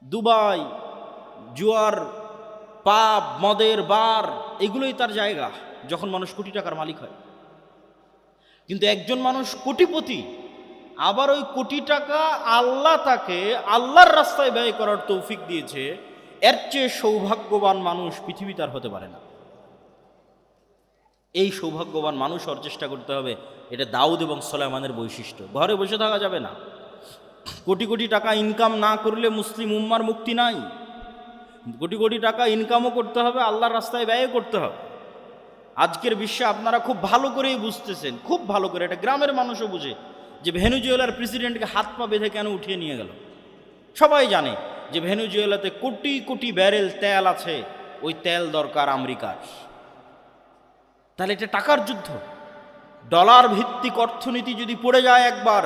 Dubai, জুয়ার, পাব, মদের বার, এগুলোই তার জায়গা যখন মানুষ কোটি টাকার মালিক হয়। কিন্তু একজন মানুষ কোটিপতি, আবার ওই কোটি টাকা আল্লাহ তাকে আল্লাহর রাস্তায় ব্যয় করার তৌফিক দিয়েছে, এর চেয়ে সৌভাগ্যবান মানুষ পৃথিবীতে আর হতে পারে না। এই সৌভাগ্যবান মানুষ হওয়ার চেষ্টা করতে হবে। এটা দাউদ এবং সুলাইমানের বৈশিষ্ট্য। ঘরে বসে থাকা যাবে না। কোটি কোটি টাকা ইনকাম না করলে মুসলিম উম্মার মুক্তি নাই। কোটি কোটি টাকা ইনকামও করতে হবে, আল্লাহর রাস্তায় ব্যয় করতে হবে। আজকের বিশ্বে আপনারা খুব ভালো করেই বুঝতেছেন, খুব ভালো করে, এটা গ্রামের মানুষও বুঝে, যে ভেনেজুয়েলার প্রেসিডেন্টকে হাত পা বেঁধে কেন উঠিয়ে নিয়ে গেল। সবাই জানে যে ভেনেজুয়েলাতে কোটি কোটি ব্যারেল তেল আছে, ওই তেল দরকার আমেরিকার। তাহলে এটা টাকার যুদ্ধ। ডলার ভিত্তিক অর্থনীতি যদি পড়ে যায় একবার,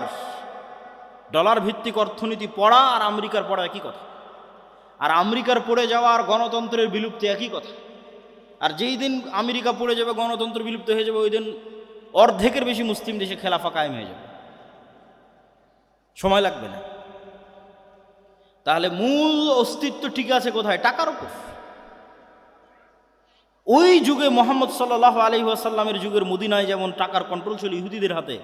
ডলার ভিত্তিক অর্থনীতি পড়া আর আমেরিকার পড়া একই কথা। আর আমেরিকার পড়ে যাওয়া আর গণতন্ত্রের বিলুপ্তি একই কথা। আর যেই দিন আমেরিকা পড়ে যাবে, গণতন্ত্র বিলুপ্ত হয়ে যাবে, ওই দিন অর্ধেকের বেশি মুসলিম দেশে খেলাফা কায়েম হয়ে যাবে। সময় লাগবে না। তাহলে মূল অস্তিত্ব ঠিক আছে কোথায়? টাকার উপর। ওই যুগে মোহাম্মদ সাল্লাল্লাহু আলাইহি ওয়াসাল্লামের যুগের মদিনায় যেমন টাকার কন্ট্রোল ছিল ইহুদিদের হাতে,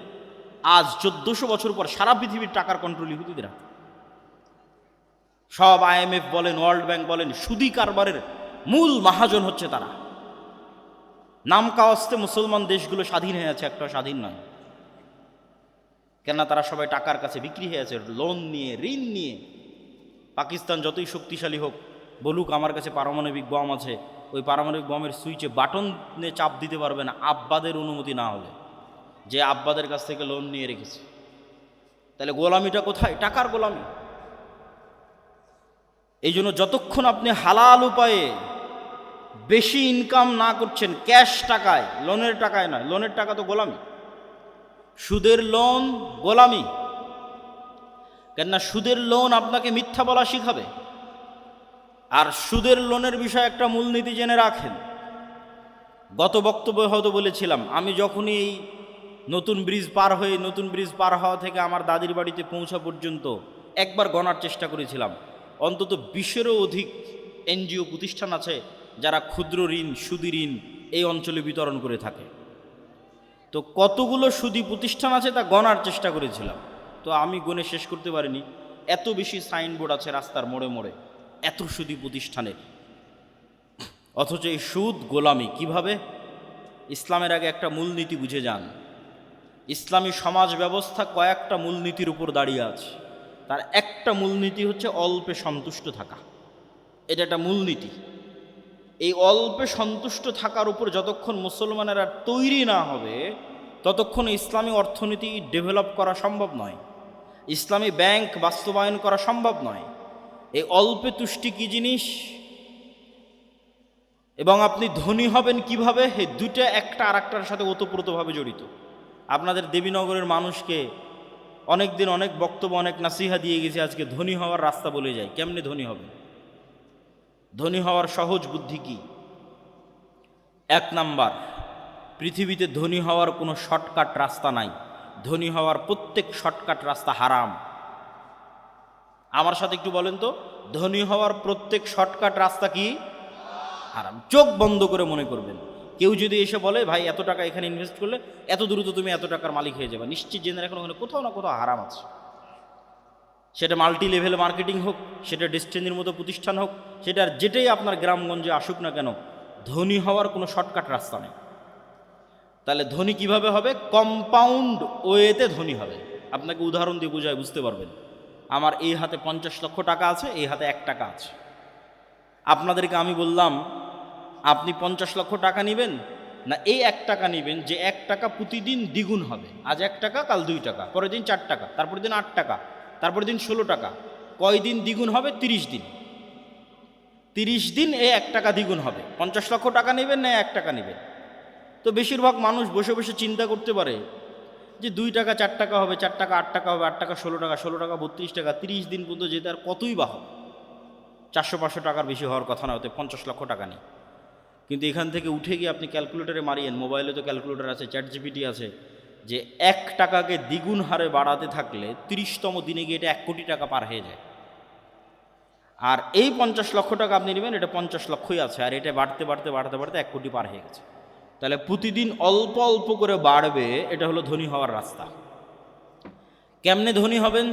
আজ 1400 বছর পর সারা পৃথিবীর টাকার কন্ট্রোল ইহুদিদের হাতে। সব IMF বলেন, ওয়ার্ল্ড ব্যাংক বলেন, সুদী কারবারের মূল মহাজন হচ্ছে তারা। নাম কাওয়াস্তে মুসলমান দেশগুলো স্বাধীন হয়ে আছে, একটা স্বাধীন নয়। কেননা তারা সবাই টাকার কাছে বিক্রি হয়ে আছে, লোন নিয়ে, ঋণ নিয়ে। পাকিস্তান যতই শক্তিশালী হোক, বলুক আমার কাছে পারমাণবিক বম আছে, ওই পারমাণবিক বমের সুইচে বাটনে চাপ দিতে পারবে না আব্বাদের অনুমতি না হলে, যে আব্বাদের কাছ থেকে লোন নিয়ে রেখেছে। তাহলে গোলামিটা কোথায়? টাকার গোলামি। এই জন্য যতক্ষণ আপনি হালাল উপায়ে বেশি ইনকাম না করছেন, ক্যাশ টাকায়, লোনের টাকায় নয়, লোনের টাকা তো গোলামি। সুদের লোন গোলামি। কেননা সুদের লোন আপনাকে মিথ্যা বলা শিখাবে। আর সুদের লোনের বিষয়ে একটা মূলনীতি জেনে রাখেন। গত বক্তব্যে হয়তো বলেছিলাম, আমি যখনই এই নতুন ব্রিজ পার হওয়া থেকে আমার দাদির বাড়িতে পৌঁছা পর্যন্ত একবার গণার চেষ্টা করেছিলাম, অন্তত 20-এরও অধিক NGO প্রতিষ্ঠান আছে যারা ক্ষুদ্র ঋণ, সুদী ঋণ এই অঞ্চলে বিতরণ করে থাকে। তো কতগুলো সুদী প্রতিষ্ঠান আছে তা গণার চেষ্টা করেছিলাম। তো আমি গুণে শেষ করতে পারিনি। এত বেশি সাইনবোর্ড আছে রাস্তার মোড়ে মোড়ে, এত সুদী প্রতিষ্ঠানের। অথচ এই সুদ গোলামি কিভাবে? ইসলামের আগে একটা মূলনীতি বুঝে যান। ইসলামী সমাজ ব্যবস্থা কয়েকটা মূলনীতির উপর দাঁড়িয়ে আছে। তার একটা মূলনীতি হচ্ছে অল্পে সন্তুষ্ট থাকা। এটা একটা মূলনীতি। এই অল্পে সন্তুষ্ট থাকার উপর যতক্ষণ মুসলমানেরা তৈরি না হবে, ততক্ষণ ইসলামী অর্থনীতি ডেভেলপ করা সম্ভব নয়, ইসলামী ব্যাংক বাস্তবায়ন করা সম্ভব নয়। এই অল্পে তুষ্টি কী জিনিস এবং আপনি ধনী হবেন কিভাবে, এই দুইটা একটা আর একটার সাথে ওতপ্রোতভাবে জড়িত। আপনাদের দেবীনগরের মানুষকে অনেক দিন অনেক বক্তব্য, অনেক নাসিহা দিয়ে গেছে, আজকে ধনী হওয়ার রাস্তা বলে যায়। কেমনে ধনী হবে? ধনী হওয়ার সহজ বুদ্ধি কি? 1 নাম্বার, পৃথিবীতে ধনী হওয়ার কোনো শর্টকাট রাস্তা নাই। ধনী হওয়ার প্রত্যেক শর্টকাট রাস্তা হারাম। আমার সাথে একটু বলেন তো, ধনী হওয়ার প্রত্যেক শর্টকাট রাস্তা কি? হারাম। চোখ বন্ধ করে মনে করবেন। কেউ যদি এসে বলে ভাই এত টাকা এখানে ইনভেস্ট করলে এত দ্রুত তুমি এত টাকার মালিক হয়ে যাবে, নিশ্চিত জেনে রাখুন ওখানে কোথাও না কোথাও হারাম আছে। সেটা মাল্টি লেভেল মার্কেটিং হোক, সেটা ডেস্টিনির মতো প্রতিষ্ঠান হোক, সেটার যেটাই আপনার গ্রামগঞ্জে আসুক না কেন, ধনী হওয়ার কোনো শর্টকাট রাস্তা নেই। তাহলে ধনী কিভাবে হবে? কম্পাউন্ড ওয়েতে ধনী হবে। আপনাকে উদাহরণ দিয়ে বোঝায়, বুঝতে পারবেন। আমার এই হাতে 50 লক্ষ টাকা আছে, এই হাতে 1 টাকা আছে। আপনাদেরকে আমি বললাম আপনি 50 লক্ষ টাকা নেবেন না এই 1 টাকা নেবেন, যে 1 টাকা প্রতিদিন দ্বিগুণ হবে। আজ 1 টাকা, কাল 2 টাকা, পরের দিন 4 টাকা, তারপরের দিন 8 টাকা, তারপরের দিন 16 টাকা। কয় দিন দ্বিগুণ হবে? 30 দিন। 30 দিন এই 1 টাকা দ্বিগুণ হবে। 50 লক্ষ টাকা নেবেন না 1 টাকা নেবেন? তো বেশিরভাগ মানুষ বসে বসে চিন্তা করতে পারে যে 2 টাকা 4 টাকা হবে, 4 টাকা 8 টাকা হবে, 8 টাকা 16 টাকা, 16 টাকা 32 টাকা, 30 দিন পর্যন্ত যেতে আর কতই বা হবে? 400-500 টাকার বেশি হওয়ার কথা না, হতে 50 লক্ষ টাকা নেই। কিন্তু এখান থেকে উঠে গিয়ে আপনি ক্যালকুলেটরে মারিয়েন, মোবাইলে তো ক্যালকুলেটর আছে, ChatGPT আছে, যে 1 টাকাকে দ্বিগুণ হারে বাড়াতে থাকলে 30তম দিনে গিয়ে এটা 1 কোটি টাকা পার হয়ে যায়। আর এই 50 লক্ষ টাকা আপনি নেবেন, এটা 50 লক্ষই আছে, আর এটা বাড়তে বাড়তে বাড়তে বাড়তে 1 কোটি পার হয়ে গেছে। তাহলে প্রতিদিন অল্প অল্প করে বাড়বে, এটা হলো ধনী হওয়ার রাস্তা। কেমনে ধনী হবেন?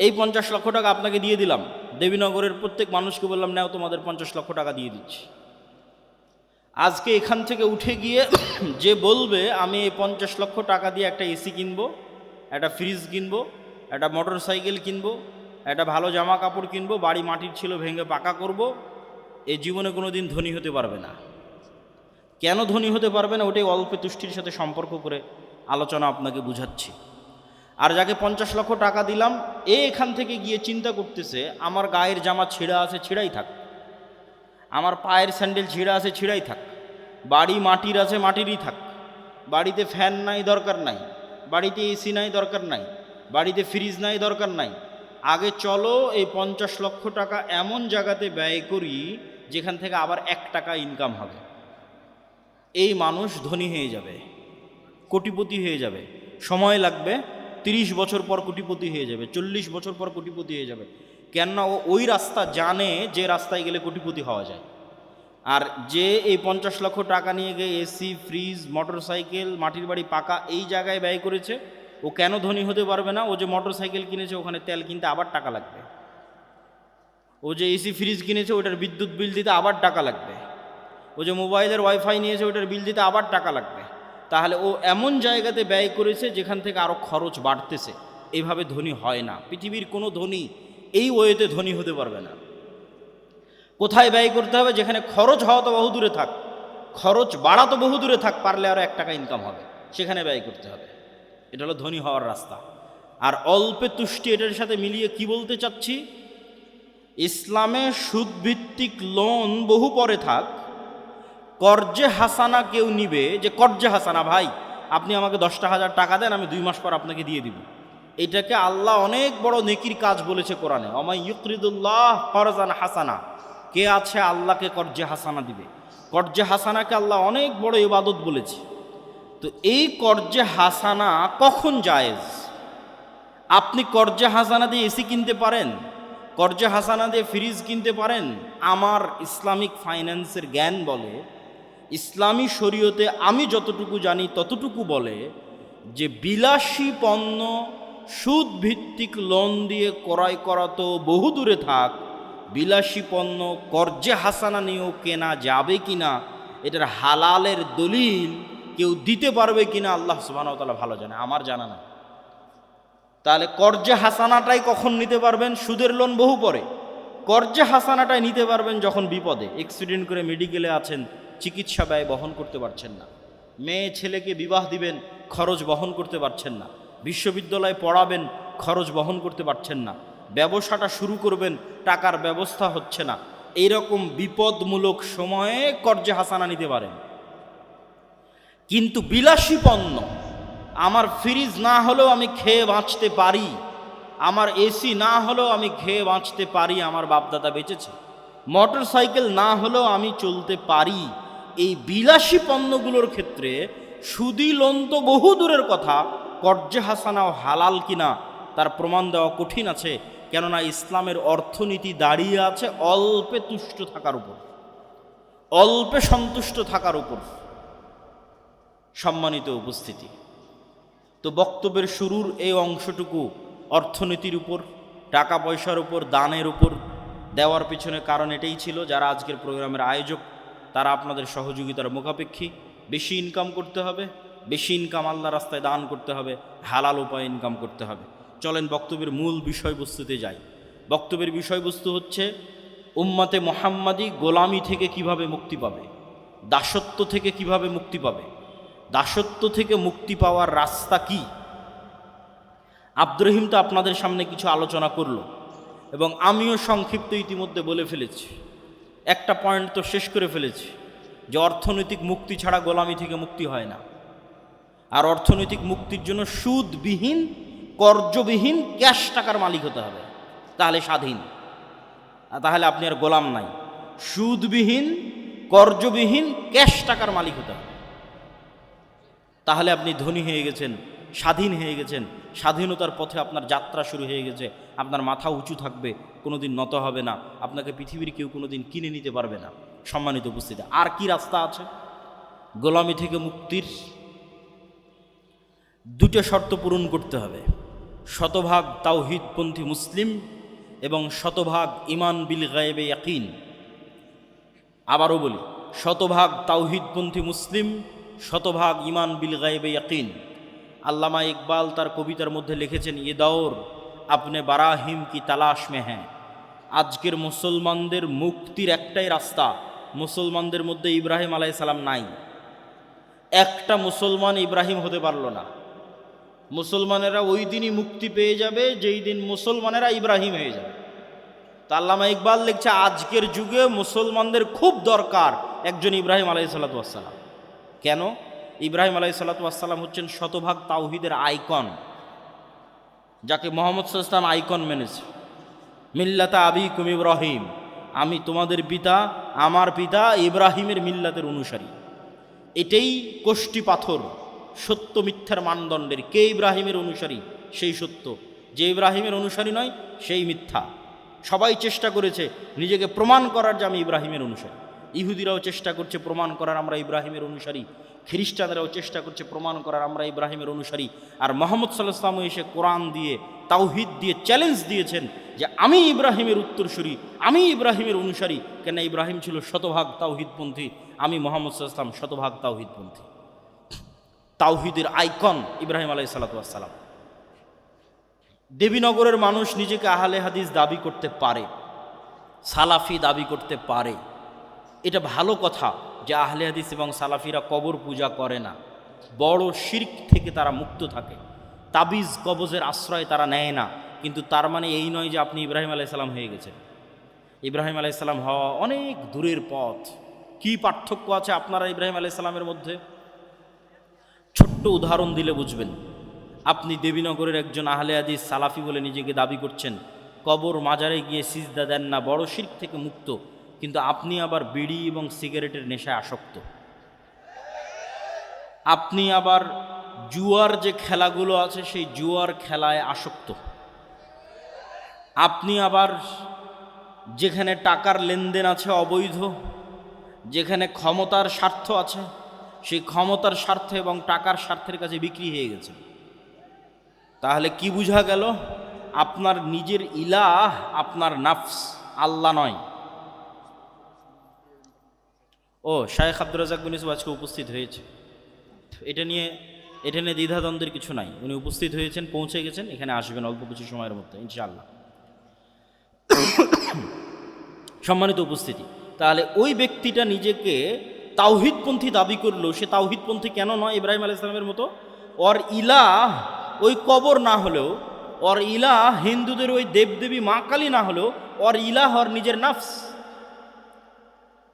এই 50 লক্ষ টাকা আপনাকে দিয়ে দিলাম, দেবীনগরের প্রত্যেক মানুষকে বললাম, নাও তোমাদের 50 লক্ষ টাকা দিয়ে দিচ্ছি। আজকে এখান থেকে উঠে গিয়ে যে বলবে আমি এই 50 লক্ষ টাকা দিয়ে একটা এসি কিনবো, একটা ফ্রিজ কিনবো, একটা মোটর সাইকেল কিনবো, একটা ভালো জামা কাপড় কিনবো, বাড়ি মাটির ছিল ভেঙে পাকা করব, এই জীবনে কোনো দিন ধনী হতে পারবে না। কেন ধনী হতে পারবে না? ওটাই অল্পে তুষ্টির সাথে সম্পর্ক করে আলোচনা আপনাকে বুঝাচ্ছি। আর যাকে 50 লক্ষ টাকা দিলাম, এখান থেকে গিয়ে চিন্তা করতেছে আমার গায়ের জামা ছিঁড়া আছে, ছিঁড়াই থাক, আমার পায়ের স্যান্ডেল ছিঁড়া আছে, ছিঁড়াই থাক, বাড়ি মাটির আছে, মাটিরই থাক, বাড়িতে ফ্যান নাই, দরকার নাই, বাড়িতে এসি নাই, দরকার নাই, বাড়িতে ফ্রিজ নাই, দরকার নাই। আগে চলো এই 50 লক্ষ টাকা এমন জায়গাতে ব্যয় করি যেখান থেকে আবার 1 টাকা ইনকাম হবে। এই মানুষ ধনী হয়ে যাবে, কোটিপতি হয়ে যাবে। সময় লাগবে, 30 বছর পর কোটিপতি হয়ে যাবে, 40 বছর পর কোটিপতি হয়ে যাবে। কেননা ও ওই রাস্তা জানে যে রাস্তায় গেলে কোটিপতি হওয়া যায়। আর যে এই 50 লক্ষ টাকা নিয়ে গিয়ে এসি, ফ্রিজ, মোটর সাইকেল, মাটির বাড়ি পাকা এই জায়গায় ব্যয় করেছে, ও কেন ধনী হতে পারবে না? ও যে মোটর সাইকেল কিনেছে ওখানে তেল কিনতে আবার টাকা লাগবে, ও যে এসি ফ্রিজ কিনেছে ওটার বিদ্যুৎ বিল দিতে আবার টাকা লাগবে, ও যে মোবাইলের ওয়াইফাই নিয়েছে ওটার বিল দিতে আবার টাকা লাগবে। তাহলে ও এমন জায়গাতে ব্যয় করেছে যেখান থেকে আরও খরচ বাড়তেছে। এইভাবে ধনী হয় না। পৃথিবীর কোনো ধনী এই ওয়েতে ধনী হতে পারবে না। কোথায় ব্যয় করতে হবে? যেখানে খরচ হওয়া তো বহু দূরে থাক, খরচ বাড়া তো বহু দূরে থাক, পারলে আরও 1 টাকা ইনকাম হবে, সেখানে ব্যয় করতে হবে। এটা হলো ধনী হওয়ার রাস্তা। আর অল্পে তুষ্টি, এটার সাথে মিলিয়ে কি বলতে চাচ্ছি? ইসলামে সুদভিত্তিক লোন বহু পরে থাক, কর্জে হাসানা কেউ নিবে, যে কর্জে হাসানা, ভাই আপনি আমাকে 10,000 টাকা দেন, আমি 2 মাস পর আপনাকে দিয়ে দিব। এটাকে আল্লাহ অনেক বড় নেকির কাজ বলেছে কোরআনে, অমাই ইউকরিদুল্লাহ করজান হাসানা। কে আছে আল্লাহকে কর্জে হাসানা দিবে? কর্জে হাসানাকে আল্লাহ অনেক বড় ইবাদত বলেছে। তো এই কর্জে হাসানা কখন জায়েজ? আপনি কর্জে হাসানা দিয়ে এসি কিনতে পারেন, কর্জে হাসানা দিয়ে ফ্রিজ কিনতে পারেন। আমার ইসলামিক ফাইন্যান্সের জ্ঞান বলে, ইসলামী শরীয়তে আমি যতটুকু জানি ততটুকু বলে যে বিলাসী পণ্য সুদ ভিত্তিক লোন দিয়ে ক্রয় করা তো বহু দূরে থাক, বিলাসী পণ্য কর্জে হাসানা নিয়েও কেনা যাবে কিনা, এটার হালালের দলিল কেউ দিতে পারবে কিনা আল্লাহ সুবহানাহু ওয়া তাআলা ভালো জানে, আমার জানা না। তাহলে কর্জে হাসানাটাই কখন নিতে পারবেন? সুদের লোন বহু পরে। কর্জে হাসানাটাই নিতে পারবেন যখন বিপদে, অ্যাক্সিডেন্ট করে মেডিকেলে আছেন, চিকিৎসা ব্যয় বহন করতে পারছেন না, মেয়ে ছেলেকে বিবাহ দিবেন, খরচ বহন করতে পারছেন না, বিশ্ববিদ্যালয়ে পড়াবেন, খরচ বহন করতে পারছেন না, ব্যবসাটা শুরু করবেন, টাকার ব্যবস্থা হচ্ছে না। এইরকম বিপদমূলক সময়ে কর্জে হাসানা নিতে পারেন। কিন্তু বিলাসী পণ্য, আমার ফ্রিজ না হলেও আমি খেয়ে বাঁচতে পারি, আমার এসি না হলেও আমি খেয়ে বাঁচতে পারি, আমার বাপদাদা বেঁচেছে, মোটর সাইকেল না হলেও আমি চলতে পারি, এই বিলাসী পণ্যগুলোর ক্ষেত্রে সুদি লোন তো বহু দূরের কথা, কর্জে হাসানাও হালাল কিনা তার প্রমাণ দেওয়া কঠিন আছে। কেননা ইসলামের অর্থনীতি দাঁড়িয়ে আছে অল্পে তুষ্ট থাকার উপর, অল্পে সন্তুষ্ট থাকার উপর। সম্মানিত উপস্থিতি, তো বক্তব্যের শুরুর এই অংশটুকু অর্থনীতির উপর, টাকা পয়সার উপর, দানের উপর দেওয়ার পিছনে কারণ এটাই ছিল, যারা আজকের প্রোগ্রামের আয়োজক তারা আপনাদের সহযোগিতার মুখাপেক্ষী। বেশি ইনকাম করতে হবে, বেশি ইনকাম আল্লাহ রাস্তায় দান করতে হবে, হালাল উপায়ে ইনকাম করতে হবে। চলেন বক্তব্যের মূল বিষয়বস্তুতে যাই। বক্তব্যের বিষয়বস্তু হচ্ছে উম্মতে মুহাম্মাদি গোলামি থেকে কিভাবে মুক্তি পাবে, দাসত্ব থেকে কিভাবে মুক্তি পাবে, দাসত্ব থেকে মুক্তি পাওয়ার রাস্তা কি। আব্দুর রহিম তো আপনাদের সামনে কিছু আলোচনা করলো এবং আমিও সংক্ষিপ্ত ইতিমধ্যে বলে ফেলেছি, একটা পয়েন্ট তো শেষ করে ফেলেছি যে অর্থনৈতিক মুক্তি ছাড়া গোলামি থেকে মুক্তি হয় না। আর অর্থনৈতিক মুক্তির জন্য সুদবিহীন, কর্জবিহীন ক্যাশ টাকার মালিক হতে হবে, তাহলে স্বাধীন, তাহলে আপনি আর গোলাম নাই। সুদবিহীন, কর্জবিহীন ক্যাশ টাকার মালিক হতে হবে, তাহলে আপনি ধনী হয়ে গেছেন, স্বাধীন হয়ে গেছেন, স্বাধীনতার পথে আপনার যাত্রা শুরু হয়ে গেছে, আপনার মাথা উঁচু থাকবে, কোনোদিন নত হবে না, আপনাকে পৃথিবীর কেউ কোনোদিন কিনে নিতে পারবে না। সম্মানিত উপস্থিতি, আর কি রাস্তা আছে গোলামি থেকে মুক্তির? দুটো শর্ত পূরণ করতে হবে, শতভাগ তাওহীদপন্থী মুসলিম এবং শতভাগ ঈমান বিল গায়বে ইয়াকিন। আবারও বলি, শতভাগ তাওহীদপন্থী মুসলিম, শতভাগ ঈমান বিল গায়বে ইয়াকিন। আল্লামা ইকবাল তার কবিতার মধ্যে লিখেছেন, ये दौर अपने বারাহিম কি তালাশ মে হ্যাঁ। আজকের মুসলমানদের মুক্তির একটাই রাস্তা, মুসলমানদের মধ্যে ইব্রাহিম আলাইহিস সালাম নাই। একটা মুসলমান ইব্রাহিম হতে পারল না। মুসলমানেরা ওই দিনই মুক্তি পেয়ে যাবে যেই দিন মুসলমানেরা ইব্রাহিম হয়ে যাবে। তা আল্লামা ইকবাল লিখছে, আজকের যুগে মুসলমানদের খুব দরকার একজন ইব্রাহিম আলাইহিসসালাম। কেন? ইব্রাহিম আলাইহিসসালাম হচ্ছেন শতভাগ তাওহীদের আইকন, যাকে মুহাম্মদ সাল্লাল্লাহু আলাইহি ওয়াসাল্লাম আইকন মেনেছে। মিল্লাতা আবিকুম ইব্রাহিম, আমি তোমাদের পিতা, আমার পিতা ইব্রাহিমের মিল্লাতের অনুসারী। এটাই কোষ্টি পাথর সত্য মিথ্যার মানদণ্ডের। কে ইব্রাহিমের অনুসারী সেই সত্য, যে ইব্রাহিমের অনুসারী নয় সেই মিথ্যা। সবাই চেষ্টা করেছে নিজেকে প্রমাণ করার যে আমি ইব্রাহিমের অনুসারী। ইহুদিরাও চেষ্টা করছে প্রমাণ করার আমরা ইব্রাহিমের অনুসারী, খ্রিস্টানরাও চেষ্টা করছে প্রমাণ করার আমরা ইব্রাহিমের অনুসারী। আর মুহাম্মদ সাল্লাল্লাহু আলাইহি ওয়াসাল্লাম এসে কোরআন দিয়ে তাওহীদ দিয়ে চ্যালেঞ্জ দিয়েছেন যে আমি ইব্রাহিমের উত্তরসূরি, আমি ইব্রাহিমের অনুসারী। কেন? ইব্রাহিম ছিল শতভাগ তাওহীদপন্থী, আমি মুহাম্মদ সাল্লাল্লাহু আলাইহি ওয়াসাল্লাম শতভাগ তাওহীদপন্থী। তাওহীদের আইকন ইব্রাহিম আলাইহিস সালাম। দেবীনগরের মানুষ নিজেকে আহলে হাদিস দাবি করতে পারে, সালাফি দাবি করতে পারে। এটা ভালো কথা যে আহলে হাদিস এবং সালাফিরা কবর পূজা করে না, বড় শিরক থেকে তারা মুক্ত থাকে, তাবিজ কবজের আশ্রয় তারা নেয় না। কিন্তু তার মানে এই নয় যে আপনি ইব্রাহিম আলাইহিস সালাম হয়ে গেছেন। ইব্রাহিম আলাইহিস সালাম হওয়া অনেক দূরের পথ। কি পার্থক্য আছে আপনারা ইব্রাহিম আলাইহিস সালামের মধ্যে? ছোট্ট উদাহরণ দিলে বুঝবেন। আপনি দেবীনগরের একজন আহলে হাদিস সালাফি বলে নিজেকে দাবি করছেন, কবর মাজারে গিয়ে সিজদা দেন না, বড় শিরক থেকে মুক্ত, কিন্তু আপনি আবার বিড়ি এবং সিগারেটের নেশায় আসক্ত। আপনি আবার জুয়ার যে খেলাগুলো আছে সেই জুয়ার খেলায় আসক্ত। আপনি আবার যেখানে টাকার লেনদেন আছে অবৈধ, যেখানে ক্ষমতার স্বার্থ আছে, সেই ক্ষমতার স্বার্থ এবং টাকার স্বার্থের কাছে বিক্রি হয়ে গেছে। তাহলে কি বোঝা গেল? আপনার নিজের ইলাহ আপনার নাফস, আল্লাহ নয়। ও শায়েখ আব্দুর রাজ্জাক বিন ইউসুফ আজকে উপস্থিত হয়েছে। এটা নিয়ে দ্বিধাদ্বন্দ্বের কিছু নাই। উনি উপস্থিত হয়েছেন, পৌঁছে গেছেন, এখানে আসবেন অল্প কিছু সময়ের মধ্যে ইনশাআল্লাহ। সম্মানিত উপস্থিতি, তাহলে ওই ব্যক্তিটা নিজেকে তাওহীদপন্থী দাবি করলো, সে তাওহীদপন্থী কেন নয় ইব্রাহিম আলাইহিস সালামের মতো? ওর ইলাহ ওই কবর না হলেও, ওর ইলাহ হিন্দুদের ওই দেবদেবী মা কালী না হলেও, ওর ইলাহ ওর নিজের নাফস।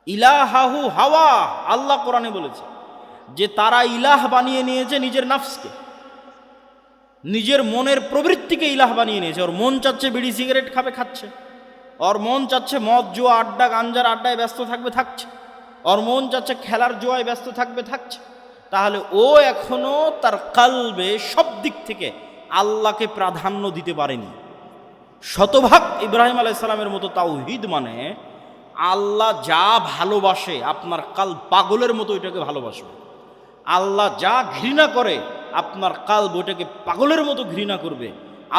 ইলাহাহু হাওয়া, আল্লাহ কোরআনে বলেছে যে তারা ইলাহ বানিয়ে নিয়েছে নিজের নাফসকে, নিজের মনের প্রবৃত্তিকে ইলাহ বানিয়ে নিয়েছে। ওর মন চাচ্ছে বিড়ি সিগারেট খাবে, খাচ্ছে। ওর মন চাচ্ছে মদ জুয়া আড্ডা গাঞ্জার আড্ডায় ব্যস্ত থাকবে, থাকছে। ওর মন চাচ্ছে খেলার জুয়ায় ব্যস্ত থাকবে, থাকছে। তাহলে ও এখনো তার কালবে সব দিক থেকে আল্লাহকে প্রাধান্য দিতে পারেনি। শতভাগ ইব্রাহিম আলাইহিস সালামের মতো তাওহীদ মানে আল্লাহ যা ভালোবাসে আপনার কাল পাগলের মতো ওইটাকে ভালোবাসবে। আল্লাহ যা ঘৃণা করে আপনার কাল ওইটাকে পাগলের মতো ঘৃণা করবে।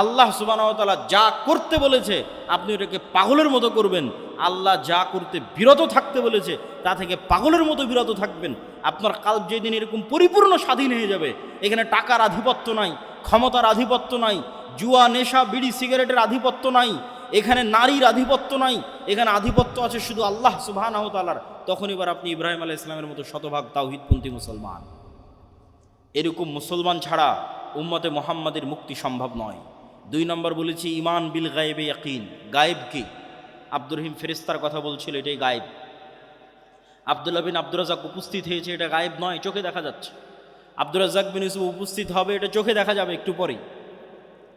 আল্লাহ সুবহানাহু ওয়া তাআলা যা করতে বলেছে আপনি ওটাকে পাগলের মতো করবেন। আল্লাহ যা করতে বিরত থাকতে বলেছে তা থেকে পাগলের মতো বিরত থাকবেন। আপনার কাল যেদিন এরকম পরিপূর্ণ স্বাধীন হয়ে যাবে, এখানে টাকার আধিপত্য নাই, ক্ষমতার আধিপত্য নাই, জুয়া নেশা বিড়ি সিগারেটের আধিপত্য নাই, এখানে নারীর আধিপত্য নাই, এখানে আধিপত্য আছে শুধু আল্লাহ সুবহানাহু ওয়া তাআলার, তখন এবার আপনি ইব্রাহিম আলাইহিস সালামের মতো শতভাগ তাওহীদপন্থী মুসলমান। এরকম মুসলমান ছাড়া উম্মতে মুহাম্মাদের মুক্তি সম্ভব নয়। 2 নম্বর বলেছি ঈমান বিল গায়বে ইয়াকিন। গায়েব কি? আব্দুর রহিম ফেরেশতার কথা বলছিল, এটাই গায়েব। আব্দুল্লাহ বিন আব্দুর রাজ্জাক উপস্থিত হয়েছে, এটা গায়েব নয়, চোখে দেখা যাচ্ছে। আব্দুর রাজ্জাক বিন ইউসুফ উপস্থিত হবে, এটা চোখে দেখা যাবে একটু পরেই।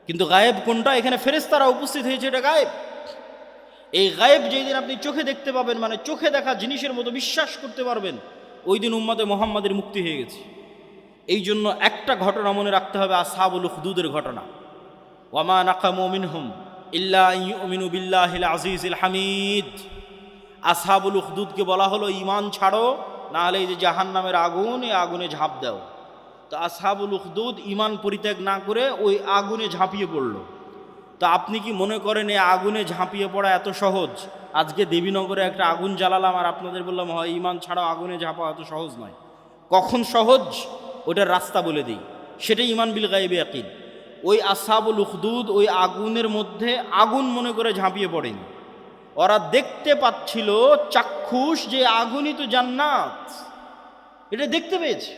কিন্তু গায়েব কোনটা? এখানে ফেরেশতারা উপস্থিত হয়েছে, এটা গায়েব। এই গায়েব যেই দিন আপনি চোখে দেখতে পাবেন, মানে চোখে দেখা জিনিসের মতো বিশ্বাস করতে পারবেন, ওই দিন উম্মতে মুহাম্মাদের মুক্তি হয়ে গেছে। এই জন্য একটা ঘটনা মনে রাখতে হবে, আসহাবুল উখদুদের ঘটনা। ওয়ামা নাকামু মিনহুম ইল্লা আন ইউমিনু বিল্লাহিল আজিজিল হামিদ। আসহাবুল উখদুদকে বলা হলো ঈমান ছাড়ো, না হলে এই যে জাহান্নামের আগুন, এই আগুনে ঝাঁপ দাও। তো আসহাবুল উখদুদ ঈমান পরিত্যাগ না করে ওই আগুনে ঝাঁপিয়ে পড়লো। তো আপনি কি মনে করেন এই আগুনে ঝাঁপিয়ে পড়া এত সহজ? আজকে দেবীনগরে একটা আগুন জ্বালালাম আর আপনাদের বললাম হয় ঈমান ছাড়াও আগুনে ঝাঁপা এত সহজ নয়। কখন সহজ ওটার রাস্তা বলে দিই, সেটাই ঈমান বিল গায়বি ইয়াকিন। ওই আসহাবুল উখদুদ ওই আগুনের মধ্যে আগুন মনে করে ঝাঁপিয়ে পড়েনি। ওরা দেখতে পাচ্ছিল চাক্ষুষ যে আগুনই তো জান্নাত, এটা দেখতে পেয়েছে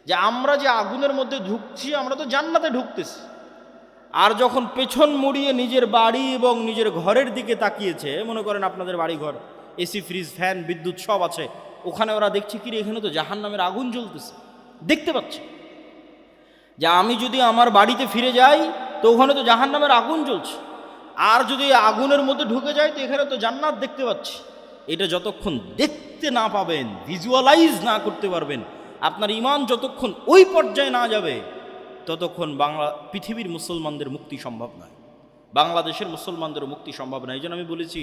যে আমরা যে আগুনের মধ্যে ঢুকছি আমরা তো জান্নাতে ঢুকতেছি। আর যখন পেছন মুড়িয়ে নিজের বাড়ি এবং নিজের ঘরের দিকে তাকিয়েছে, মনে করেন আপনাদের বাড়ি ঘর এসি ফ্রিজ ফ্যান বিদ্যুৎ সব আছে, ওখানে ওরা দেখছে কি এখানে তো জাহান্নামের আগুন জ্বলতেছে। দেখতে পাচ্ছে যে আমি যদি আমার বাড়িতে ফিরে যাই তো ওখানে তো জাহান্নামের আগুন জ্বলছে, আর যদি আগুনের মধ্যে ঢুকে যাই তো এখানে তো জান্নাত দেখতে পাচ্ছি। এটা যতক্ষণ দেখতে না পাবেন, ভিজুয়ালাইজ না করতে পারবেন, আপনার ঈমান যতক্ষণ ওই পর্যায়ে না যাবে ততক্ষণ পৃথিবীর মুসলমানদের মুক্তি সম্ভব নয়, বাংলাদেশের মুসলমানদের মুক্তি সম্ভব নয়। এই জন্য আমি বলেছি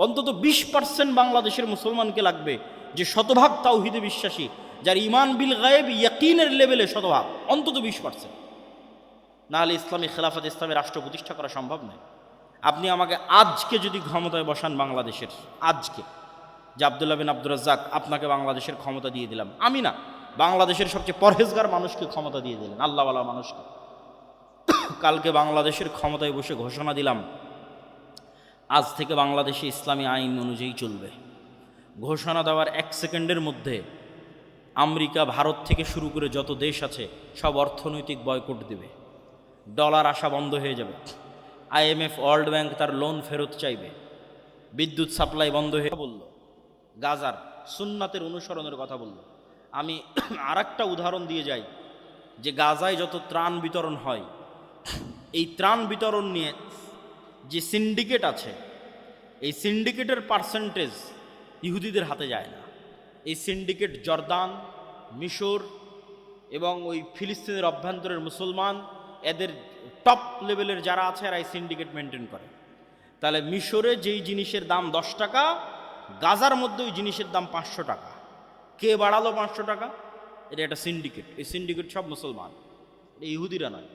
অন্তত 20% বাংলাদেশের মুসলমানকে লাগবে যে শতভাগ তাওহীদে বিশ্বাসী, যার ঈমান বিল গায়ব ইয়াকিনের লেভেলে শতভাগ, অন্তত 20%। নাহলে ইসলামী খেলাফত ইসলামের রাষ্ট্র প্রতিষ্ঠা করা সম্ভব নয়। আপনি আমাকে আজকে যদি ক্ষমতায় বসান বাংলাদেশের, আজকে যে আব্দুল্লাহ বিন আব্দুর রাজ্জাক আপনাকে বাংলাদেশের ক্ষমতা দিয়ে দিলাম, আমি না, বাংলাদেশের সবচেয়ে পরহেজগার মানুষকে ক্ষমতা দিয়ে দিলেন, আল্লাহওয়ালা মানুষকে। কালকে বাংলাদেশের ক্ষমতায় বসে ঘোষণা দিলাম আজ থেকে বাংলাদেশে ইসলামী আইন অনুযায়ী চলবে। ঘোষণা দেওয়ার 1 সেকেন্ডের মধ্যে আমেরিকা, ভারত থেকে শুরু করে যত দেশ আছে সব অর্থনৈতিক বয়কট দেবে, ডলার আসা বন্ধ হয়ে যাবে, IMF ওয়ার্ল্ড ব্যাংক তার লোন ফেরত চাইবে, বিদ্যুৎ সাপ্লাই বন্ধ হয়ে বলল, গাজার সুন্নাতের অনুসরণের কথা বলল। আমি আরেকটা উদাহরণ দিয়ে যাই যে গাজায় যত ত্রাণ বিতরণ হয়, এই ত্রাণ বিতরণ নিয়ে যে সিন্ডিকেট আছে, এই সিন্ডিকেটের পার্সেন্টেজ ইহুদিদের হাতে যায় না। এই সিন্ডিকেট জর্দান, মিশর এবং ওই ফিলিস্তিনের অভ্যন্তরের মুসলমান, এদের টপ লেভেলের যারা আছে এরা এই সিন্ডিকেট মেনটেন করে। তাহলে মিশরে যেই জিনিসের দাম 10 টাকা, গাজার মধ্যে ওই জিনিসের দাম 500 টাকা। কে বাড়ালো 500 টাকা? এটা একটা সিন্ডিকেট। এই সিন্ডিকেট সব মুসলমান, এটা ইহুদিরা নয়।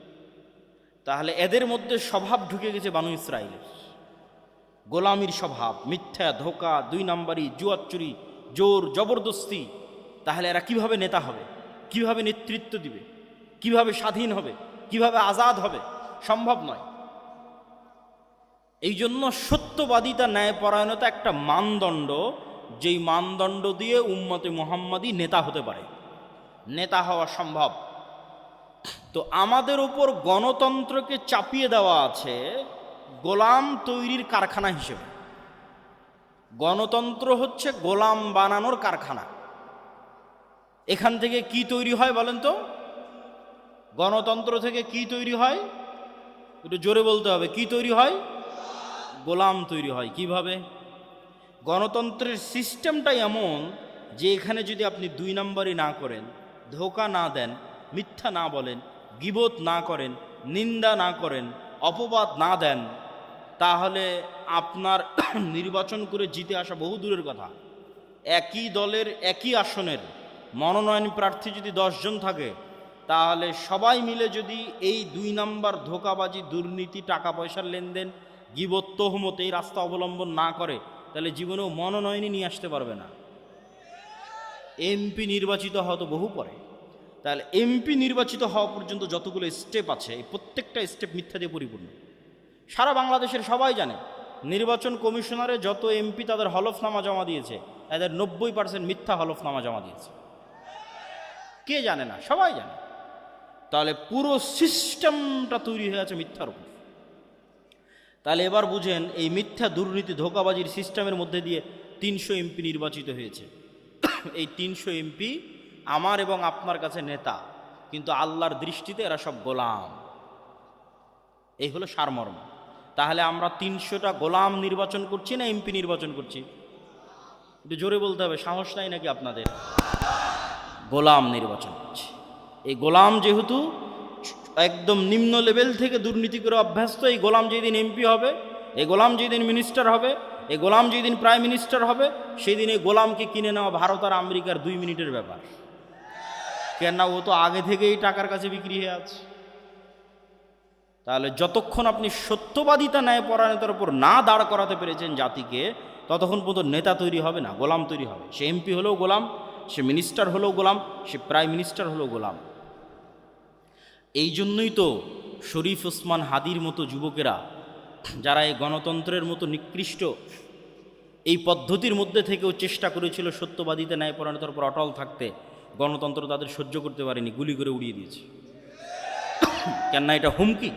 তাহলে এদের মধ্যে স্বভাব ঢুকে গেছে বানু ইসরাইলের, গোলামির স্বভাব, মিথ্যা, ধোকা, 2 নাম্বারি, জুয়াচুরি, জোর জবরদস্তি। তাহলে এরা কিভাবে নেতা হবে, কিভাবে নেতৃত্ব দিবে, কিভাবে স্বাধীন হবে, কিভাবে আজাদ হবে? সম্ভব নয়। এই জন্য সত্যবাদিতা, ন্যায়পরায়ণতা একটা মানদণ্ড, যেই মানদণ্ড দিয়ে উম্মতে মুহাম্মাদি নেতা হতে পারে, নেতা হওয়া সম্ভব। তো আমাদের উপর গণতন্ত্রকে চাপিয়ে দেওয়া আছে গোলাম তৈরির কারখানা হিসেবে। গণতন্ত্র হচ্ছে গোলাম বানানোর কারখানা। এখান থেকে কি তৈরি হয় বলেন তো? গণতন্ত্র থেকে কি তৈরি হয়? একটু জোরে বলতে হবে, কি তৈরি হয়? গোলাম তৈরি হয়। কিভাবে? গণতন্ত্রের সিস্টেমটাই এমন যে এখানে যদি আপনি 2 নাম্বারই না করেন, ধোকা না দেন, মিথ্যা না বলেন, গীবত না করেন, নিন্দা না করেন, অপবাদ না দেন, তাহলে আপনার নির্বাচন করে জিতে আসা বহু দূরের কথা। একই দলের একই আসনের মনোনয়ন প্রার্থী যদি 10 জন থাকে, তাহলে সবাই মিলে যদি এই 2 নাম্বার ধোকাবাজি, দুর্নীতি, টাকা পয়সার লেনদেন, গীবত, তহমত এই রাস্তা অবলম্বন না করে, তাহলে জীবনেও মনোনয়নই নিয়ে আসতে পারবে না। এমপি নির্বাচিত হওয়া তো বহু পরে। তাহলে এমপি নির্বাচিত হওয়া পর্যন্ত যতগুলো স্টেপ আছে, এই প্রত্যেকটা স্টেপ মিথ্যা দিয়ে পরিপূর্ণ। সারা বাংলাদেশের সবাই জানে নির্বাচন কমিশনারে যত এমপি তাদের হলফনামা জমা দিয়েছে, এদের 90% মিথ্যা হলফনামা জমা দিয়েছে। কে জানে না? সবাই জানে। তাহলে পুরো সিস্টেমটা তৈরি হয়ে আছে মিথ্যার উপর। তাহলে এবার বুঝেন, এই মিথ্যা, দুর্নীতি, ধোকাবাজির সিস্টেমের মধ্যে দিয়ে 300 এমপি নির্বাচিত হয়েছে। এই 300 এমপি আমার এবং আপনার কাছে নেতা, কিন্তু আল্লাহর দৃষ্টিতে এরা সব গোলাম। এই হলো সারমর্ম। তাহলে আমরা 300টা গোলাম নির্বাচন করছি না এমপি নির্বাচন করছি? একটু জোরে বলতে হবে, সাহস নাই নাকি আপনাদের? গোলাম নির্বাচন করছি। এই গোলাম যেহেতু একদম নিম্ন লেভেল থেকে দুর্নীতি করে অভ্যস্ত, এই গোলাম যেদিন এমপি হবে, এই গোলাম যেদিন মিনিস্টার হবে, এই গোলাম যেদিন প্রাইম মিনিস্টার হবে, সেই দিন এই গোলামকে কিনে নেওয়া ভারত আর আমেরিকার 2 মিনিটের ব্যাপার। কেননা ও তো আগে থেকেই টাকার কাছে বিক্রি হয়ে আছে। তাহলে যতক্ষণ আপনি সত্যবাদিতা ন্যায়পরায়ণতার উপর না দাঁড় করাতে পেরেছেন জাতিকে, ততক্ষণ পর্যন্ত নেতা তৈরি হবে না, গোলাম তৈরি হবে। সে এমপি হলেও গোলাম, সে মিনিস্টার হলেও গোলাম, সে প্রাইম মিনিস্টার হলেও গোলাম। এই জন্যই তো শরীফ ওসমান হাদির মতো যুবকেরা, যারা এই গণতন্ত্রের মতো নিকৃষ্ট এই পদ্ধতির মধ্যে থেকেও চেষ্টা করেছিল সত্যবাদিতা ন্যায়পরায়ণতার উপর অটল থাকতে, গণতন্ত্র তাদের সহ্য করতে পারেনি, গুলি করে উড়িয়ে দিয়েছে। কেননা এটা হুমকি।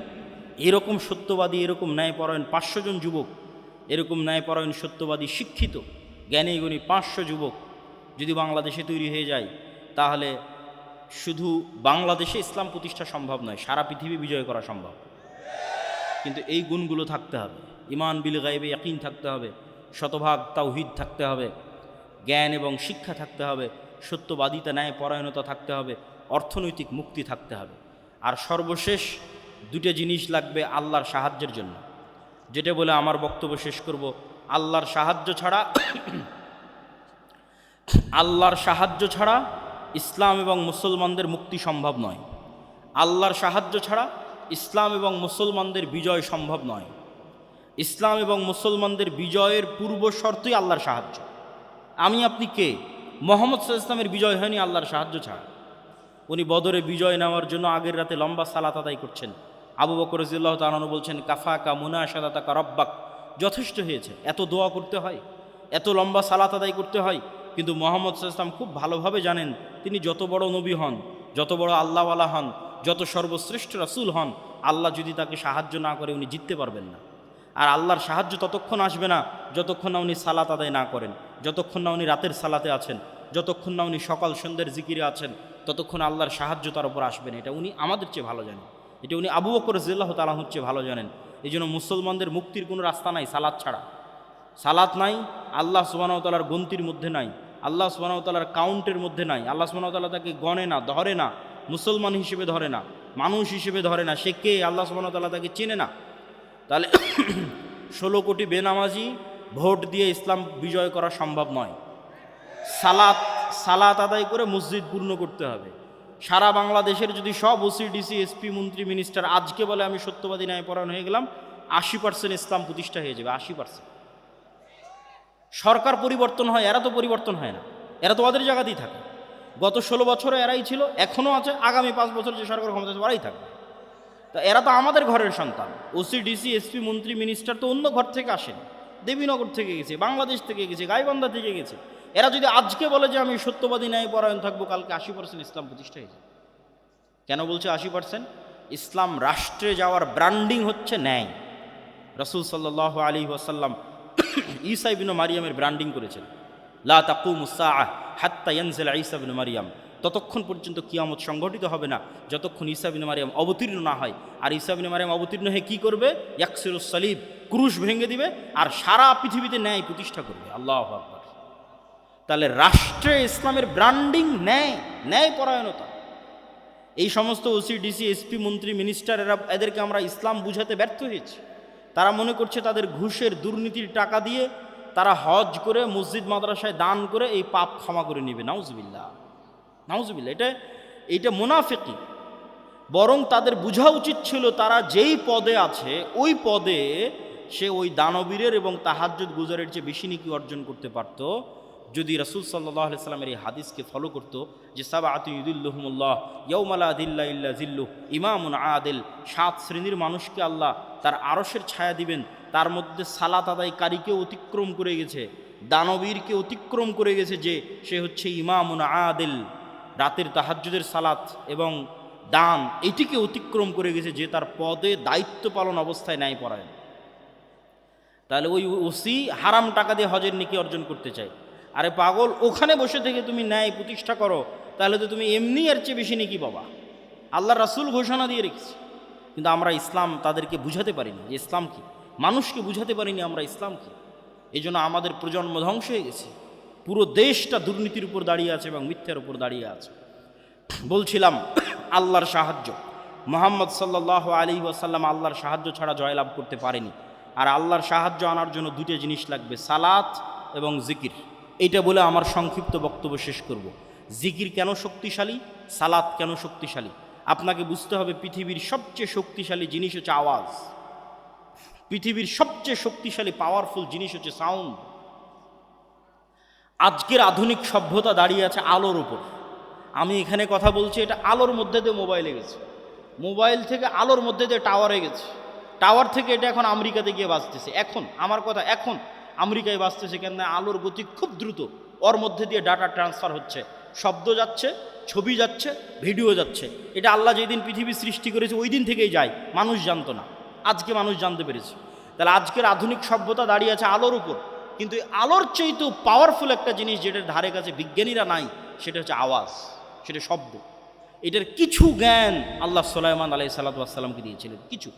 এরকম সত্যবাদী, এরকম ন্যায়পরায়ণ 500 জন যুবক, এরকম ন্যায়পরায়ণ সত্যবাদী শিক্ষিত জ্ঞানী গুণী 500 যুবক যদি বাংলাদেশে তৈরি হয়ে যায়, তাহলে শুধু বাংলাদেশে ইসলাম প্রতিষ্ঠা সম্ভব নয়, সারা পৃথিবী বিজয় করা সম্ভব। কিন্তু এই গুণগুলো থাকতে হবে। ইমান বিল গায়বে ইয়াকিন থাকতে হবে, শতভাগ তাওহীদ থাকতে হবে, জ্ঞান এবং শিক্ষা থাকতে হবে, সত্যবাদিতা ন্যায়পরায়ণতা থাকতে হবে, অর্থনৈতিক মুক্তি থাকতে হবে। আর সর্বশেষ 2টা জিনিস লাগবে আল্লাহর সাহায্যের জন্য, যেটা বলে আমার বক্তব্য শেষ করব। আল্লাহর সাহায্য ছাড়া ইসলাম এবং মুসলমানদের মুক্তি সম্ভব নয়। আল্লাহর সাহায্য ছাড়া ইসলাম এবং মুসলমানদের বিজয় সম্ভব নয়। ইসলাম এবং মুসলমানদের বিজয়ের পূর্ব শর্তই আল্লাহর সাহায্য। আমি আপনি কে? মুহাম্মদ সাল্লাল্লাহু আলাইহি ওয়াসাল্লামের বিজয় হয়নি আল্লাহর সাহায্য ছাড়া। উনি বদরে বিজয় নেওয়ার জন্য আগের রাতে লম্বা সালাত আদায় করছেন। আবু বকর রাদিয়াল্লাহু তাআলা আনহু বলছেন, কাফাকা মুনাশাদাতাকা রব্বাক, যথেষ্ট হয়েছে, এত দোয়া করতে হয়, এত লম্বা সালাত আদায় করতে হয়। কিন্তু মুহাম্মদ সাল্লাল্লাহু আলাইহি ওয়াসাল্লাম খুব ভালোভাবে জানেন, তিনি যত বড় নবী হন, যত বড় আল্লাহওয়ালা হন, যত সর্বশ্রেষ্ঠ রাসূল হন, আল্লাহ যদি তাকে সাহায্য না করে উনি জিততে পারবেন না। আর আল্লাহর সাহায্য ততক্ষণ আসবে না যতক্ষণ না উনি সালাত আদায় না করেন, যতক্ষণ না উনি রাতের সালাতে আছেন, যতক্ষণ না উনি সকাল সন্ধ্যের জিকিরে আছেন, ততক্ষণ আল্লাহর সাহায্য তার উপর আসবে না। এটা উনি আমাদের চেয়ে ভালো জানেন, এটা উনি আবু বকর রাদিয়াল্লাহু তাআলা আনহুর চেয়ে ভালো জানেন। এই জন্য মুসলমানদের মুক্তির কোনো রাস্তা নাই সালাত ছাড়া। সালাত নাই, আল্লাহ সুবহানাহু ওয়া তাআলার গন্তির মধ্যে নাই, আল্লাহ সুবহানাহু ওয়া তাআলার কাউন্টের মধ্যে নাই। আল্লাহ সুবহানাহু ওয়া তাআলা তাকে গণে না, ধরে না, মুসলমান হিসেবে ধরে না, মানুষ হিসেবে ধরে না। সে কে? আল্লাহ সুবহানাহু ওয়া তাআলা তাকে চেনে না। তাহলে 16 কোটি বেনামাজি ভোট দিয়ে ইসলাম বিজয় করা সম্ভব নয়। সালাত আদায় করে মসজিদ পূর্ণ করতে হবে। সারা বাংলাদেশের যদি সব ওসি ডিসি এসপি মন্ত্রী মিনিস্টার আজকে বলে আমি সত্যবাদী ন্যায়পরায়ণ হয়ে গেলাম, 80% ইসলাম প্রতিষ্ঠা হয়ে যাবে, 80%। সরকার পরিবর্তন হয়, এরা তো পরিবর্তন হয় না, এরা তো ওদের জায়গাতেই থাকে। গত 16 বছরে এরাই ছিল, এখনও আছে, আগামী 5 বছর যে সরকার ক্ষমতা আছে ওরাই থাকবে। তা এরা তো আমাদের ঘরের সন্তান। ওসি ডিসি এসপি মন্ত্রী মিনিস্টার তো অন্য ঘর থেকে আসেন, দেবীনগর থেকে গেছে, বাংলাদেশ থেকে গেছে, গাইবান্ধা থেকে গেছে। এরা যদি আজকে বলে যে আমি সত্যবাদী ন্যায়পরায়ণ থাকবো, কালকে 80% ইসলাম প্রতিষ্ঠা হয়ে যায়। কেন বলছে 80%? ইসলাম রাষ্ট্রে যাওয়ার ব্র্যান্ডিং হচ্ছে ন্যায়। রাসূল সাল্লাল্লাহু আলাইহি ওয়াসাল্লাম ঈসা ইবনে মারিয়ামের ব্র্যান্ডিং করেছেন, লা তাকুমুস সাআহ হাত্তা ইয়ানজিলা ঈসা ইবনে মারিয়াম। ততক্ষণ পর্যন্ত কিয়ামত সংঘটিত হবে না যতক্ষণ ঈসা ইবনে মারিয়াম অবতীর্ণ না হয়। আর ঈসা ইবনে মারিয়াম অবতীর্ণ হয়ে কী করবে? ইয়াকসিরুস সালিব, ক্রুশ ভেঙে দিবে আর সারা পৃথিবীতে ন্যায় প্রতিষ্ঠা করবে। আল্লাহু আকবার। তাহলে রাষ্ট্রে ইসলামের ব্র্যান্ডিং ন্যায়, ন্যায়পরায়ণতা। এই সমস্ত ওসি ডিসি এসপি মন্ত্রী মিনিস্টার এদেরকে আমরা ইসলাম বুঝাতে ব্যর্থ হয়েছি। তারা মনে করছে তাদের ঘুষের দুর্নীতির টাকা দিয়ে তারা হজ করে মসজিদ মাদ্রাসায় দান করে এই পাপ ক্ষমা করে নেবে। নাউজুবিল্লাহ, নাউজুবিল্লাহ। এটা মুনাফিকি। বরং তাদের বোঝা উচিত ছিল তারা যেই পদে আছে ওই পদে সে ওই দানবীরের এবং তাহাজ্জুদ গুজারের চেয়ে বেশি নেকি অর্জন করতে পারত যদি রাসূল সাল্লাল্লাহু আলাইহি সাল্লামের এই হাদিসকে ফলো করত, যে সাবআতু ইউযিল্লুহুমুল্লাহ ইয়াওমা লা যিল্লা ইল্লা যিল্লুহ, ইমামুন আদিল, 7 শ্রেণীর মানুষকে আল্লাহ তার আরশের ছায়া দিবেন। তার মধ্যে সালাত আদায়কারীকে অতিক্রম করে গেছে, দানবীরকে অতিক্রম করে গেছে, যে সে হচ্ছে ইমামুন আদিল, রাতের তাহাজ্জুদের সালাত এবং দান এটিকে অতিক্রম করে গেছে, যে তার পদে দায়িত্ব পালন অবস্থায় ন্যায় পরায়ণ। তাহলে ওই ওসি হারাম টাকা দিয়ে হজের নেকি অর্জন করতে চায়। আরে পাগল, ওখানে বসে থেকে তুমি ন্যায় প্রতিষ্ঠা করো, তাহলে তো তুমি এমনি এর চেয়ে বেশি নেকি পাবা। আল্লাহ রাসূল ঘোষণা দিয়ে রেখেছে, কিন্তু আমরা ইসলাম তাদেরকে বুঝাতে পারিনি যে ইসলাম কি, মানুষকে বুঝাতে পারিনি আমরা ইসলাম কি। এই জন্য আমাদের প্রজন্ম ধ্বংস হয়ে গেছে। পুরো দেশটা দুর্নীতির উপর দাঁড়িয়ে আছে এবং মিথ্যার উপর দাঁড়িয়ে আছে। বলছিলাম আল্লাহর সাহায্য। মুহাম্মদ সাল্লাল্লাহু আলাইহি ওয়াসাল্লাম আল্লাহর সাহায্য ছাড়া জয়লাভ করতে পারেনি। আর আল্লাহর সাহায্য আনার জন্য দুটো জিনিস লাগবে, সালাত এবং জিকির। এইটা বলে আমার সংক্ষিপ্ত বক্তব্য শেষ করব। জিকির কেন শক্তিশালী, সালাত কেন শক্তিশালী, আপনাকে বুঝতে হবে। পৃথিবীর সবচেয়ে শক্তিশালী জিনিস হচ্ছে আওয়াজ। পৃথিবীর সবচেয়ে শক্তিশালী পাওয়ারফুল জিনিস হচ্ছে সাউন্ড। আজকের আধুনিক সভ্যতা দাঁড়িয়ে আছে আলোর উপর। আমি এখানে কথা বলছি, এটা আলোর মধ্যে দিয়ে মোবাইলে গেছে, মোবাইল থেকে আলোর মধ্যে দিয়ে টাওয়ারে গেছে, টাওয়ার থেকে এটা এখন আমেরিকাতে গিয়ে বাজতেছে। এখন আমার কথা, এখন আমেরিকায় বাজতেছে কেন? আলোর গতি খুব দ্রুত, ওর মধ্যে দিয়ে ডাটা ট্রান্সফার হচ্ছে, শব্দ যাচ্ছে, ছবি যাচ্ছে, ভিডিও যাচ্ছে। এটা আল্লাহ যেদিন পৃথিবী সৃষ্টি করেছে ওই দিন থেকেই যায়, মানুষ জানতো না, আজকে মানুষ জানতে পেরেছে। তাহলে আজকের আধুনিক সভ্যতা দাঁড়িয়ে আছে আলোর উপর। কিন্তু আলোর চাইতেও পাওয়ারফুল একটা জিনিস যেটার ধারে কাছে বিজ্ঞানীরা নাই, সেটা হচ্ছে আওয়াজ, সেটা শব্দ। এটার কিছু জ্ঞান আল্লাহ সুলাইমান আলাইহিস সালাতু ওয়াস সালামকে দিয়েছিলেন, কিছু।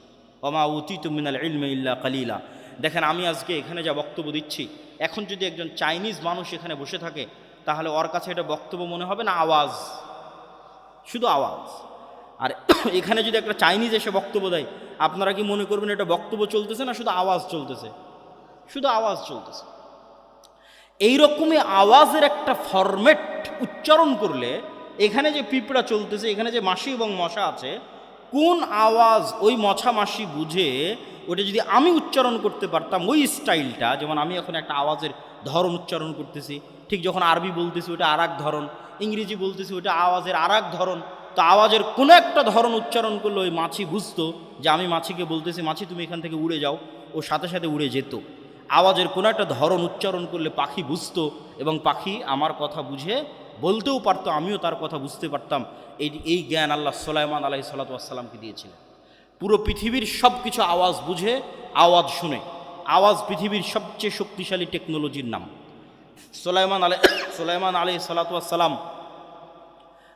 ওমা উতিতুম মিনাল ইলমি ইল্লা কালিলা। দেখেন, আমি আজকে এখানে যা বক্তব্য দিচ্ছি, এখন যদি একজন চাইনিজ মানুষ এখানে বসে থাকে, তাহলে ওর কাছে এটা বক্তব্য মনে হবে না, আওয়াজ, শুধু আওয়াজ। আর এখানে যদি একটা চাইনিজ এসে বক্তব্য দেয়, আপনারা কি মনে করবেন এটা বক্তব্য চলতেছে না শুধু আওয়াজ চলতেছে? শুধু আওয়াজ চলতেছে। এইরকমই আওয়াজের একটা ফরম্যাট উচ্চারণ করলে, এখানে যে পিঁপড়া চলতেছে, এখানে যে মাছি এবং মশা আছে, কোন আওয়াজ ওই মশা মাছি বুঝে ওটা যদি আমি উচ্চারণ করতে পারতাম ওই স্টাইলটা, যেমন আমি এখন একটা আওয়াজের ধরন উচ্চারণ করতেছি, ঠিক যখন আরবি বলতেছি ওটা আর এক ধরন, ইংরেজি বলতেছি ওটা আওয়াজের আর এক ধরন। তো আওয়াজের কোনো একটা ধরন উচ্চারণ করলে ওই মাছি বুঝতো যে আমি মাছিকে বলতেছি, মাছি তুমি এখান থেকে উড়ে যাও, ও সাথে সাথে উড়ে যেত। আওয়াজের কোনো একটা ধরন উচ্চারণ করলে পাখি বুঝতো, এবং পাখি আমার কথা বুঝে বলতেও পারতো, আমিও তার কথা বুঝতে পারতাম। এই জ্ঞান আল্লাহ সুলাইমান আলাইহিস সালাতু ওয়াস সালামকে দিয়েছিলেন। পুরো পৃথিবীর সব কিছু আওয়াজ বুঝে, আওয়াজ শুনে। আওয়াজ পৃথিবীর সবচেয়ে শক্তিশালী টেকনোলজির নাম। সুলাইমান আলাইহিস সালাতু ওয়াস সালাম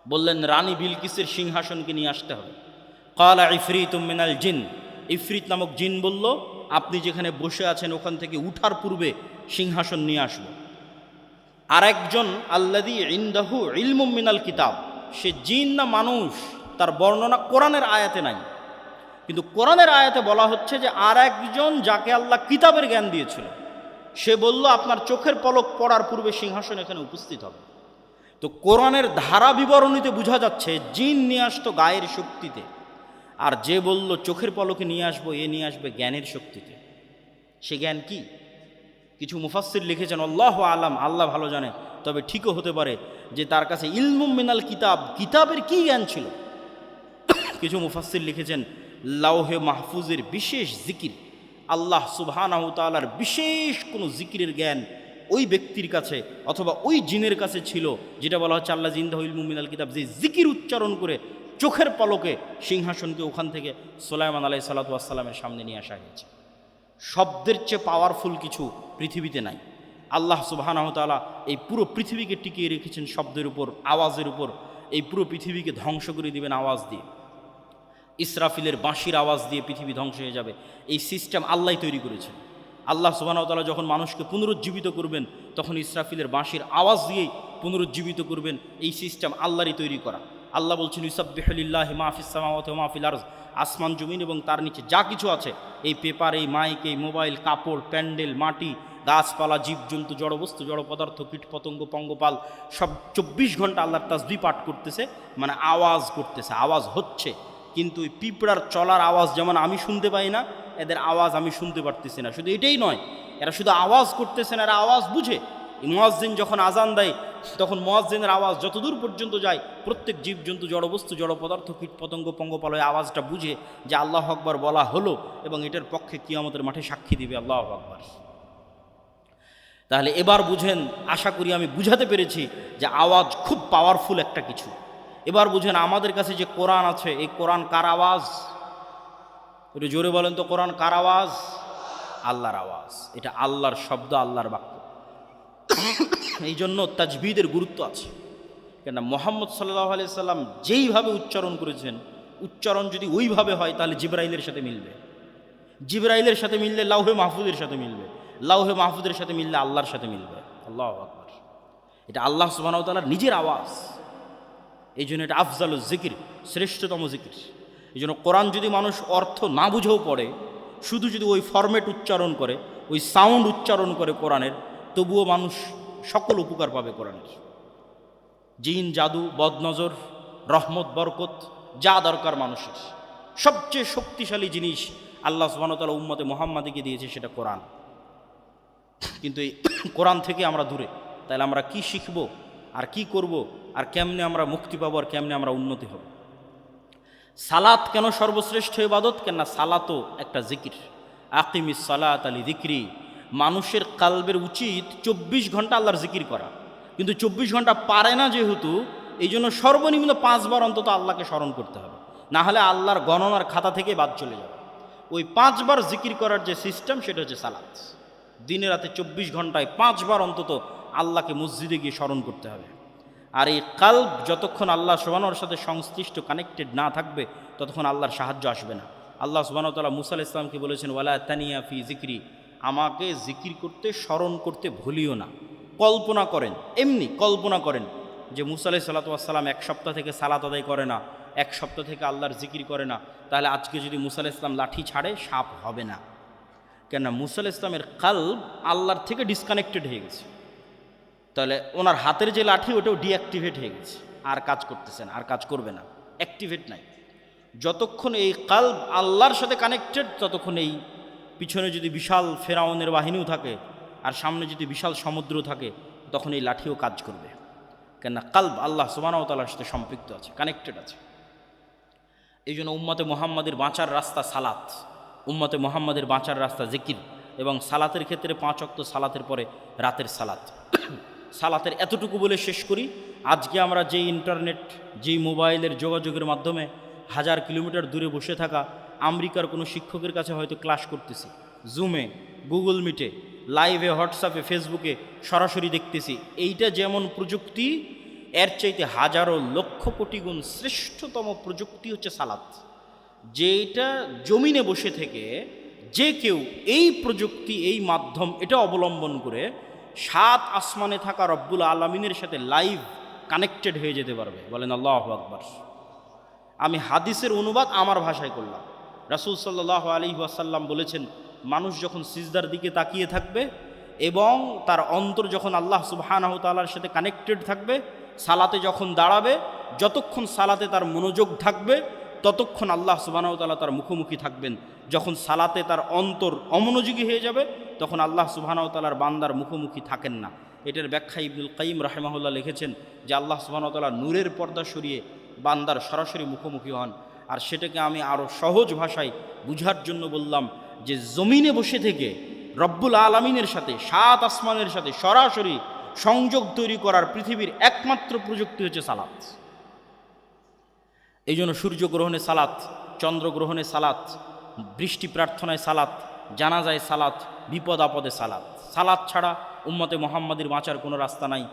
বললেন, রানী বিলকিসের সিংহাসনকে নিয়ে আসতে হবে। ক্বালা ইফরিতুম মিনাল জিন, ইফরিত নামক জিন বলল, আপনি যেখানে বসে আছেন ওখান থেকে উঠার পূর্বে সিংহাসন নিয়ে আসবো। আরেকজন আল্লাযী ইনদাহু ইলমুম মিনাল কিতাব, সে জিন না মানুষ তার বর্ণনা কোরআনের আয়াতে নাই, কিন্তু কোরআনের আয়াতে বলা হচ্ছে যে আর একজন যাকে আল্লাহ কিতাবের জ্ঞান দিয়েছিল, সে বলল আপনার চোখের পলক পড়ার পূর্বে সিংহাসন এখানে উপস্থিত হবে। তো কোরআনের ধারা বিবরণীতে বোঝা যাচ্ছে জিন নিয়ে আসতো গায়ের শক্তিতে, আর যে বলল চোখের পলকে নিয়ে আসবো, এ নিয়ে আসবে জ্ঞানের শক্তিতে। সে জ্ঞান কি? কিছু মুফাসসির লিখেছেন, আল্লাহু আলাম, আল্লাহ ভালো জানে, তবে ঠিকও হতে পারে যে তার কাছে ইলমুম মিনাল কিতাব, কিতাবের কি জ্ঞান ছিল। কিছু মুফাসসির লিখেছেন লাউহে মাহফুজের বিশেষ জিকির, আল্লাহ সুবহানাহু তাআলার বিশেষ কোনো জিকিরের জ্ঞান ওই ব্যক্তির কাছে অথবা ওই জিনের কাছে ছিল, যেটা বলা হচ্ছে আল্লাহ জিন্দাহু ইলমুম মিনাল কিতাব, যে জিকির উচ্চারণ করে চোখের পলকে সিংহাসনকে ওখান থেকে সুলাইমান আলাইহিস সালাতু ওয়াস সালামের সামনে নিয়ে আসা হয়েছে। শব্দের চেয়ে পাওয়ারফুল কিছু পৃথিবীতে নাই। আল্লাহ সুবহানাহু তাআলা এই পুরো পৃথিবীকে টিকিয়ে রেখেছেন শব্দের উপর, আওয়াজের উপর। এই পুরো পৃথিবীকে ধ্বংস করে দিবেন আওয়াজ দিয়ে। ইসরাফিলের বাঁশির আওয়াজ দিয়ে পৃথিবী ধ্বংস হয়ে যাবে। এই সিস্টেম আল্লাহই তৈরি করেছেন। আল্লাহ সুবহানাহু তাআলা যখন মানুষকে পুনরুজ্জীবিত করবেন, তখন ইসরাফিলের বাঁশির আওয়াজ দিয়েই পুনরুজ্জীবিত করবেন। এই সিস্টেম আল্লাহরই তৈরি করা। আল্লাহ বলছেন, ইউসাব্বিহু লিল্লাহি মা ফিস সামাওয়াতি ওয়া মা ফিল আরজ, আসমান জমিন এবং তার নিচে যা কিছু আছে, এই পেপার, এই মাইক, এই মোবাইল, কাপড়, প্যান্ডেল, মাটি, গাছপালা, জীবজন্তু, জড়বস্তু, জড় পদার্থ, কীট পতঙ্গ, পঙ্গপাল, সব 24 ঘন্টা আল্লাহর তাসবিহ পাঠ করতেছে, মানে আওয়াজ করতেছে, আওয়াজ হচ্ছে। কিন্তু ওই পিঁপড়ার চলার আওয়াজ যেমন আমি শুনতে পাই না, এদের আওয়াজ আমি শুনতে পারতেছি না। শুধু এটাই নয়, এরা শুধু আওয়াজ করতেছে না, এরা আওয়াজ বুঝে। মুয়াজ্জিন যখন আজান দেয়, তখন মুয়াজ্জিনের আওয়াজ যতদূর পর্যন্ত যায়, প্রত্যেক জীবজন্তু, জড়বস্তু, জড় পদার্থ, কীট পতঙ্গ, পঙ্গপাল এই আওয়াজটা বুঝে যে আল্লাহু আকবার বলা হলো, এবং এটার পক্ষে কিয়ামতের মাঠে সাক্ষী দিবে আল্লাহু আকবার। তাহলে এবার বুঝেন, আশা করি আমি বুঝাতে পেরেছি যে আওয়াজ খুব পাওয়ারফুল একটা কিছু। এবার বুঝেন আমাদের কাছে যে কোরআন আছে, এই কোরআন কার আওয়াজ? একটু জোরে বলেন তো, কোরআন কার আওয়াজ? আল্লাহর আওয়াজ। এটা আল্লাহর শব্দ, আল্লাহর বাক্য। এই জন্য তাজবিদের গুরুত্ব আছে। কেন মুহাম্মদ সাল্লাল্লাহু আলাইহি সাল্লাম যেইভাবে উচ্চারণ করেছেন, উচ্চারণ যদি ওইভাবে হয় তাহলে জিবরাইলের সাথে মিলবে। জিবরাইলের সাথে মিললে লাউহে মাহফুজের সাথে মিলবে, লাউহে মাহফুজের সাথে মিললে আল্লাহর সাথে মিলবে। আল্লাহু আকবার। এটা আল্লাহ সুবহানাহু ওয়া তাআলার নিজের আওয়াজ। এই জন্য এটা আফজালুল জিকির, শ্রেষ্ঠতম জিকির। এই জন্য কোরআন যদি মানুষ অর্থ না বুঝেও পড়ে, শুধু যদি ওই ফরম্যাট উচ্চারণ করে, ওই সাউন্ড উচ্চারণ করে কোরআনের, তবুও মানুষ সকল উপকার পাবে কোরআনের। জিন, জাদু, বদনজর, রহমত, বরকত যা দরকার মানুষের, সবচেয়ে শক্তিশালী জিনিস আল্লাহ সুবহানাহু ওয়া তাআলা উম্মতে মুহাম্মাদীকে দিয়েছে, সেটা কোরআন। কিন্তু এই কোরআন থেকে আমরা দূরে, তাহলে আমরা কি শিখব আর কি করব আর কেমনে আমরা মুক্তি পাবো আর কেমনে আমরা উন্নতি হব? সালাত কেন সর্বশ্রেষ্ঠ ইবাদত? কেননা সালাতও একটা জিকির। আকিমিস সালাত আলি যিকরি। মানুষের কালবের উচিত 24 ঘন্টা আল্লাহর জিকির করা, কিন্তু 24 ঘন্টা পারে না যেহেতু, এই জন্য সর্বনিম্ন 5 বার অন্তত আল্লাহকে স্মরণ করতে হবে, না হলে আল্লাহর গণনার খাতা থেকে বাদ চলে যাবে। ওই 5 বার জিকির করার যে সিস্টেম, সেটা হচ্ছে সালাত। দিনে রাতে 24 ঘন্টায় 5 বার অন্তত আল্লাহকে মসজিদে গিয়ে স্মরণ করতে হবে। আর এই কালব যতক্ষণ আল্লাহ সুবহানাহু ওয়ার সাথে সংশ্লিষ্ট, কানেক্টেড না থাকবে, ততক্ষণ আল্লাহর সাহায্য আসবে না। আল্লাহ সুবহানাহু ওয়া তাআলা মুসা আলাইহিস সালামকে বলেছেন, ওয়ালা তানিয়া ফি যিকরি, আমাকে জিকির করতে, স্মরণ করতে ভুলিও না। কল্পনা করেন, এমনি কল্পনা করেন যে মুসা আলাইহিস সালাতু ওয়াস সালাম 1 সপ্তাহ থেকে সালাত আদায় করে না, 1 সপ্তাহ থেকে আল্লাহর জিকির করে না, তাহলে আজকে যদি মুসা আলাইহিস সালাম লাঠি ছাড়ে, সাপ হবে না। কেননা মুসা আলাইহিস সালামের কালব আল্লাহর থেকে ডিসকানেক্টেড হয়ে গেছে। তাহলে ওনার হাতের যে লাঠি, ওটাও ডিঅ্যাক্টিভেট হয়ে গেছে, আর কাজ করতেছে না, আর কাজ করবে না, অ্যাক্টিভেট নাই। যতক্ষণ এই কালব আল্লাহর সাথে কানেক্টেড, ততক্ষণ এই পিছনে যদি বিশাল ফেরাউনের বাহিনীও থাকে আর সামনে যদি বিশাল সমুদ্র থাকে, তখন এই লাঠিও কাজ করবে। কেননা কালব আল্লাহ সুবহানাহু ওয়া তাআলার সাথে সম্পৃক্ত আছে, কানেক্টেড আছে। এই জন্য উম্মতে মুহাম্মাদের বাঁচার রাস্তা সালাত, উম্মতে মুহাম্মাদের বাঁচার রাস্তা জিকির। এবং সালাতের ক্ষেত্রে 5 ওয়াক্ত সালাতের পরে রাতের সালাত। সালাতের এতটুকু বলে শেষ করি। আজকে আমরা যেই ইন্টারনেট, যেই মোবাইলের যোগাযোগের মাধ্যমে 1000 কিলোমিটার দূরে বসে থাকা আমেরিকার কোনো শিক্ষকের কাছে হয়তো ক্লাস করতেছি, জুমে, গুগল মিটে, লাইভে, হোয়াটসঅ্যাপে, ফেসবুকে সরাসরি দেখতেছি। এইটা যেমন প্রযুক্তি, এর চাইতে হাজারো লক্ষ কোটি গুণ শ্রেষ্ঠতম প্রযুক্তি হচ্ছে সালাত। যেটা জমিনে বসে থেকে যে কেউ এই প্রযুক্তি, এই মাধ্যম, এটা অবলম্বন করে 7 আসমানে থাকা রব্বুল আলামিনের সাথে লাইভ কানেক্টেড হয়ে যেতে পারবে। বলেন আল্লাহু আকবার। আমি হাদিসের অনুবাদ আমার ভাষায় করলাম। রাসূল সাল্লাল্লাহু আলাইহি ওয়াসাল্লাম বলেছেন, মানুষ যখন সিজদার দিকে তাকিয়ে থাকবে এবং তার অন্তর যখন আল্লাহ সুবহানাহু ওয়া তাআলার সাথে কানেক্টেড থাকবে, সালাতে যখন দাঁড়াবে, যতক্ষণ সালাতে তার মনোযোগ থাকবে, ততক্ষণ আল্লাহ সুবহানাহু ওয়া তাআলা তার মুখোমুখি থাকবেন। যখন সালাতে তার অন্তর অমনোযোগী হয়ে যাবে, তখন আল্লাহ সুবহানাহু ওয়া তাআলার বান্দার মুখোমুখি থাকেন না। এটার ব্যাখ্যা ইবনুল কাইয়িম রাহিমাহুল্লাহ লিখেছেন যে আল্লাহ সুবহানাহু ওয়া তাআলা নূরের পর্দা সরিয়ে বান্দার সরাসরি মুখোমুখি হন। আর সেটাকে আমি আরও সহজ ভাষায় বুঝার জন্য বললাম যে জমিনে বসে থেকে রব্বুল আলামিনের সাথে, 7 আসমানের সাথে সরাসরি সংযোগ তৈরি করার পৃথিবীর একমাত্র প্রযুক্তি হচ্ছে সালাত। এই জন্য সূর্যগ্রহণে সালাত, চন্দ্রগ্রহণে সালাত, বৃষ্টি প্রার্থনায় সালাত, জানাজায় সালাত, বিপদ আপদে সালাত। সালাত ছাড়া উম্মতে মুহাম্মাদির বাঁচার কোনো রাস্তা নাই।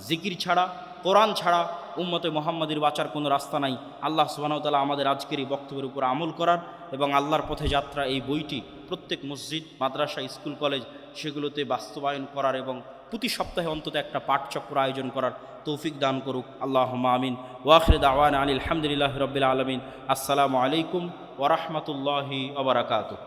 জিকির ছাড়া, কোরআন ছাড়া উম্মতে মুহাম্মাদির বাঁচার কোনো রাস্তা নাই। আল্লাহ সুবহানাহু ওয়া তাআলা আমাদের আজকের এই বক্তব্যের উপর আমল করার এবং আল্লাহর পথে যাত্রা, এই বইটি প্রত্যেক মসজিদ, মাদ্রাসা, স্কুল, কলেজ সেগুলোতে বাস্তবায়ন করার এবং প্রতি সপ্তাহে অন্তত একটা পাঠচক্র আয়োজন করার তৌফিক দান করুক। আল্লাহুম্মা আমিন। ওয়া আখিরু দাওয়ানা আনিল হামদুলিল্লাহি রাব্বিল আলামিন। আসসালামু আলাইকুম ওয়া রাহমাতুল্লাহি ওয়া বারাকাতুহু।